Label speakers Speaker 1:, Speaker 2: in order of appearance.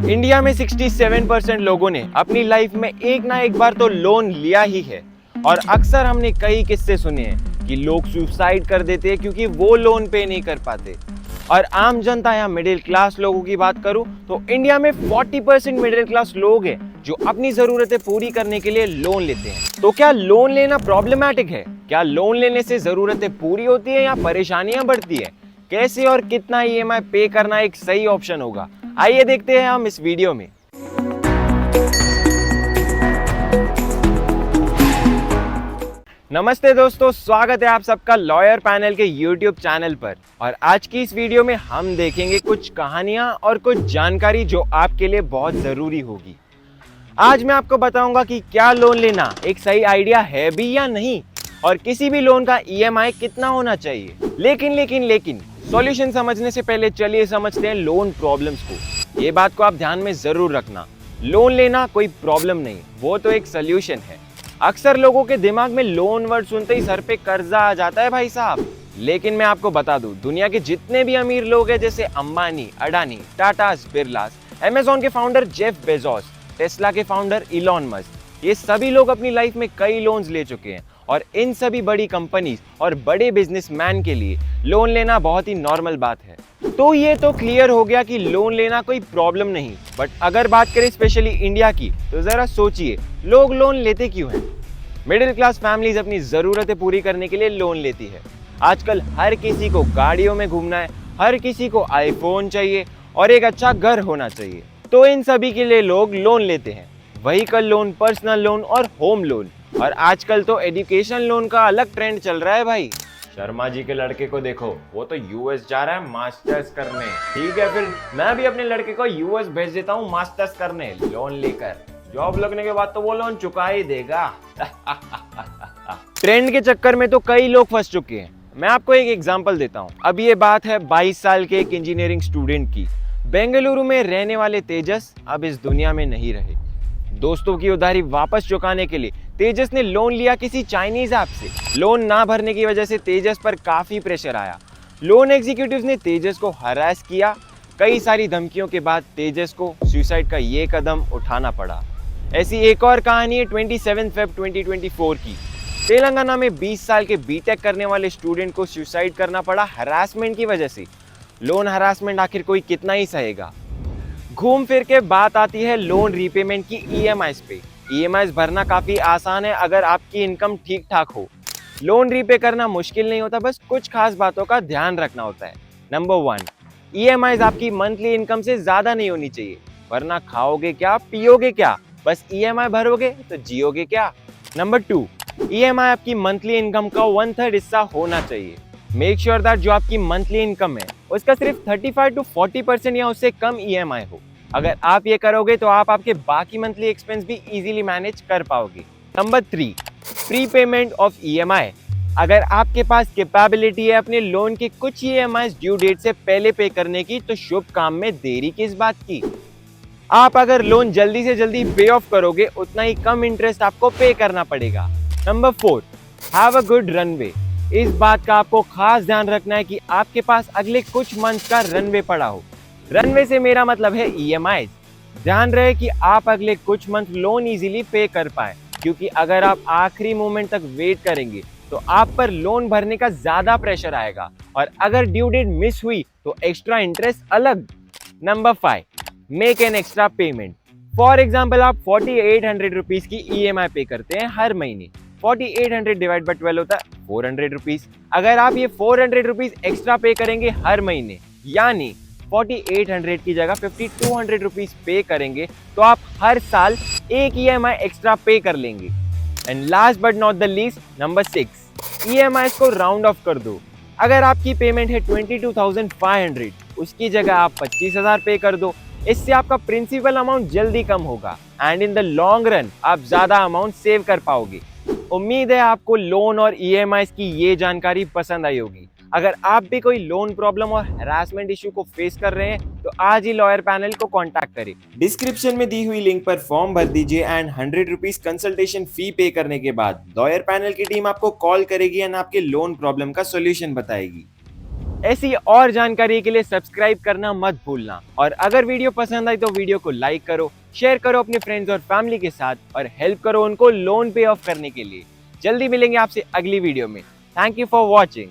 Speaker 1: India में 67% लोगों ने अपनी लाइफ में एक ना एक बार तो लोन लिया ही है। और अक्सर हमने कई किस्से सुने हैं कि लोग सुसाइड कर देते हैं क्योंकि वो लोन पे नहीं कर पाते। और आम जनता या मिडिल क्लास लोगों की बात करूं तो इंडिया में 40% मिडिल क्लास लोग हैं जो अपनी जरूरतें पूरी करने के लिए लोन लेते हैं। तो क्या लोन लेना प्रॉब्लमैटिक है? क्या लोन लेने से जरूरतें पूरी होती है या परेशानियां बढ़ती है? कैसे और कितना ईएमआई पे करना एक सही ऑप्शन होगा, आइए देखते हैं हम इस वीडियो में। नमस्ते दोस्तों, स्वागत है आप सबका लॉयर पैनल के यूट्यूब चैनल पर। और आज की इस वीडियो में हम देखेंगे कुछ कहानियां और कुछ जानकारी जो आपके लिए बहुत जरूरी होगी। आज मैं आपको बताऊंगा कि क्या लोन लेना एक सही आइडिया है भी या नहीं, और किसी भी लोन का ईएमआई कितना होना चाहिए। लेकिन सॉल्यूशन समझने से पहले चलिए समझते हैं लोन प्रॉब्लम्स को। ये बात को आप ध्यान में जरूर रखना, लोन लेना कोई प्रॉब्लम नहीं, वो तो एक सोल्यूशन है। अक्सर लोगों के दिमाग में लोन वर्ड सुनते ही सर पे कर्जा आ जाता है भाई साहब। लेकिन मैं आपको बता दूं, दुनिया के जितने भी अमीर लोग हैं जैसे अंबानी, अडानी, टाटास, बिरलास, अमेज़न के फाउंडर जेफ बेजोस, टेस्ला के फाउंडर इलॉन मस्क, ये सभी लोग अपनी लाइफ में कई लोन्स ले चुके हैं। और इन सभी बड़ी कंपनीज और बड़े बिजनेसमैन के लिए लोन लेना बहुत ही नॉर्मल बात है। तो ये तो क्लियर हो गया कि लोन लेना कोई प्रॉब्लम नहीं। बट अगर बात करें स्पेशली इंडिया की, तो जरा सोचिए लोग लोन लेते क्यों हैं? मिडिल क्लास फैमिलीज अपनी जरूरतें पूरी करने के लिए लोन लेती है। आजकल हर किसी को गाड़ियों में घूमना है, हर किसी को आईफोन चाहिए और एक अच्छा घर होना चाहिए। तो इन सभी के लिए लोग लोन लेते हैं, व्हीकल लोन, पर्सनल लोन और होम लोन। और आजकल तो एजुकेशन लोन का अलग ट्रेंड चल रहा है भाई। शर्मा जी के लड़के को देखो, वो तो यूएस जा रहा है मास्टर्स करने। ठीक है, फिर मैं भी अपने लड़के को यूएस भेज देता हूँ मास्टर्स करने, लोन लेकर। जॉब लगने के बाद तो वो लोन चुका ही देगा। ट्रेंड के चक्कर में तो कई लोग फंस चुके हैं। मैं आपको एक एग्जांपल देता हूँ। अब ये बात है 22 साल के एक इंजीनियरिंग स्टूडेंट की। बेंगलुरु में रहने वाले तेजस अब इस दुनिया में नहीं रहे। दोस्तों की उधारी वापस चुकाने के लिए तेजस ने लोन लिया किसी चाइनीज ऐप से। लोन ना भरने की वजह से तेजस पर काफी प्रेशर आया। लोन एग्जीक्यूटिव्स ने तेजस को हरास किया। कई सारी धमकियों के बाद तेजस को सुसाइड का ये कदम उठाना पड़ा। ऐसी एक और कहानी है 27 फेब 2024 की। तेलंगाना में 20 साल के बीटेक करने वाले स्टूडेंट को सुसाइड करना पड़ा हरासमेंट की वजह से। लोन हरासमेंट आखिर कोई कितना ही सहेगा। घूम फिर के बात आती है लोन रीपेमेंट की ईएमआईज पे। ईएमआईज भरना काफी आसान है अगर आपकी इनकम ठीक ठाक हो। लोन रीपे करना मुश्किल नहीं होता, बस कुछ खास बातों का ध्यान रखना होता है। नंबर 1, ईएमआईज आपकी मंथली इनकम से ज्यादा नहीं होनी चाहिए, वरना खाओगे क्या पियोगे क्या, बस ईएमआई भरोगे तो जियोगे क्या। नंबर 2, ईएमआई आपकी मंथली इनकम का 1/3 हिस्सा होना चाहिए। मेक श्योर दैट जो आपकी मंथली इनकम है उसका सिर्फ 35 to 40% या उससे कम ईएमआई हो। अगर आप ये करोगे तो आप आपके बाकी मंथली एक्सपेंस भी इजीली मैनेज कर पाओगे। Number 3, pre payment of EMI. अगर आपके पास कैपेबिलिटी है अपने लोन के कुछ ईएमआई ड्यू डेट से पहले पे करने की, तो शुभ काम में देरी किस बात की। आप अगर लोन जल्दी से जल्दी पे ऑफ करोगे उतना ही कम इंटरेस्ट आपको पे करना पड़ेगा। Number 4, have a good runway. इस बात का आपको खास ध्यान रखना है कि आपके पास अगले कुछ मंथ का रनवे पड़ा हो। रनवे से मेरा मतलब है ईएमआई। ध्यान रहे कि आप अगले कुछ मंथ लोन इजीली पे कर पाए, क्योंकि अगर आप आखिरी मोमेंट तक वेट करेंगे तो आप पर लोन भरने का ज्यादा प्रेशर आएगा, और अगर ड्यू डेट मिस हुई तो एक्स्ट्रा इंटरेस्ट अलग। Number 5, make an extra payment. For example, आप 4800 रुपीज की ईएमआई पे करते हैं हर महीने। 4800 डिवाइड बाय 12 होता है 400 रुपीज। अगर आप ये 400 रुपीज एक्स्ट्रा पे करेंगे हर महीने, यानी 4800 की जगह 5200 रुपीज पे करेंगे, तो आप हर साल एक ईएमआई एक्स्ट्रा पे कर लेंगे। And last but not the least, number 6, EMI को राउंड ऑफ कर दो। अगर आपकी पेमेंट है 22,500, उसकी जगह आप 25,000 पे कर दो। इससे आपका प्रिंसिपल अमाउंट जल्दी कम होगा and in the long run आप ज्यादा अमाउंट सेव कर पाओगे। उम्मीद है आपको लोन और ईएमआई की ये जानकारी पसंद आई होगी। अगर आप भी कोई लोन प्रॉब्लम और हैरासमेंट इश्यू को फेस कर रहे हैं तो आज ही लॉयर पैनल को कांटेक्ट करें। डिस्क्रिप्शन में दी हुई लिंक पर फॉर्म भर दीजिए एंड 100 रुपीज कंसल्टेशन फी पे करने के बाद लॉयर पैनल की टीम आपको कॉल करेगी एंड आपके लोन प्रॉब्लम का सोल्यूशन बताएगी। ऐसी और जानकारी के लिए सब्सक्राइब करना मत भूलना। और अगर वीडियो पसंद आई तो वीडियो को लाइक करो, शेयर करो अपने फ्रेंड्स और फैमिली के साथ और हेल्प करो उनको लोन पे ऑफ करने के लिए। जल्दी मिलेंगे आपसे अगली वीडियो में। Thank you for watching.